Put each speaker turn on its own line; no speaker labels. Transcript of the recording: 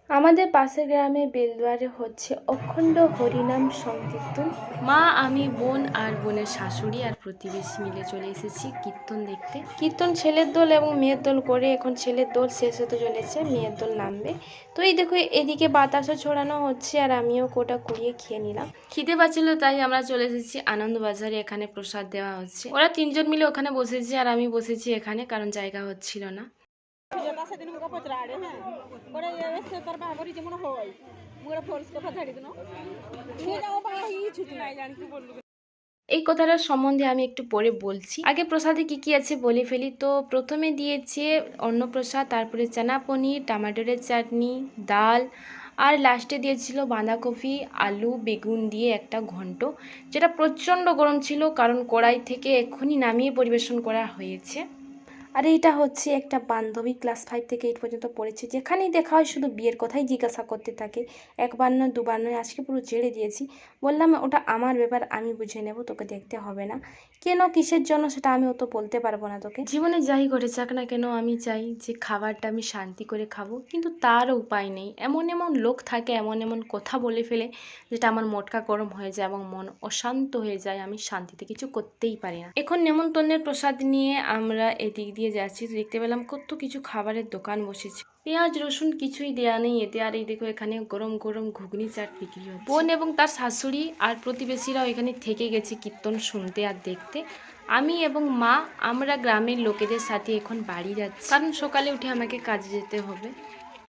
আমাদের পাশের গ্রামে বেলদুয়ারে হচ্ছে অখণ্ড হরিনাম সংকীর্তন। মা, আমি, বোন আর বোনের শাশুড়ি আর প্রতিবেশী মিলে চলে এসেছি কীর্তন দেখতে। কীর্তন ছেলের দল এবং মেয়ের দল করে এখন ছেলের দল শেষ হতে চলেছে, মেয়ের দল নামবে। তো এই দেখো এদিকে বাতাসও ছড়ানো হচ্ছে আর আমিও কোটা কুড়িয়ে খেয়ে নিলাম। খিদে পাচ্ছিল তাই আমরা চলে এসেছি আনন্দবাজারে, এখানে প্রসাদ দেওয়া হচ্ছে। ওরা তিনজন মিলে ওখানে বসেছে আর আমি বসেছি এখানে, কারণ জায়গা হচ্ছিল না। এই কথাটার সম্বন্ধে আমি একটু পরে বলছি, আগে প্রসাদে কি কি আছে বলে ফেলি। তো প্রথমে দিয়েছে অন্নপ্রসাদ, তারপরে চানা পনির, টমেটোর চাটনি, ডাল, আর লাস্টে দিয়েছিল বাঁধাকপি, আলু, বেগুন দিয়ে একটা ঘন্ট, যেটা প্রচণ্ড গরম ছিল কারণ কড়াই থেকে এক্ষুনি নামিয়ে পরিবেশন করা হয়েছে। আর এটা হচ্ছে একটা বান্ধবী, ক্লাস 5 থেকে 8 পর্যন্ত পড়েছে, যেখানেই দেখা হয় শুধু বিয়ের কথাই জিজ্ঞাসা করতে থাকে। একবার নয় দুবার নয়, আজকে পুরো ছেড়ে দিয়েছি। বললাম ওটা আমার ব্যাপার, আমি বুঝে নেব, তোকে দেখতে হবে না। কেন কিসের জন্য সেটা আমি অত বলতে পারবো না তোকে। জীবনে যাই ঘটে যাক না কেন আমি চাই যে খাবারটা আমি শান্তি করে খাবো, কিন্তু তারও উপায় নেই। এমন এমন লোক থাকে, এমন এমন কথা বলে ফেলে যেটা আমার মটকা গরম হয়ে যায় এবং মন অশান্ত হয়ে যায়, আমি শান্তিতে কিছু করতেই পারি না। এখন নেমন্তন্নের প্রসাদ নিয়ে আমরা এদিক দিয়ে যাচ্ছি, তো দেখতে পেলাম কত কিছু খাবারের দোকান বসেছে। পেঁয়াজ রসুন কিছুই দেয়া নেই এতে। আর এই দেখো এখানে গরম গরম ঘুগনি চাট বিক্রি হচ্ছে। বোন এবং তার শাশুড়ি আর প্রতিবেশীরাও এখানে থেকে গেছে কীর্তন শুনতে আর দেখতে। আমি এবং মা, আমরা গ্রামের লোকেদের সাথে এখন বাড়ি যাচ্ছি, কারণ সকালে উঠে আমাকে কাজে যেতে হবে।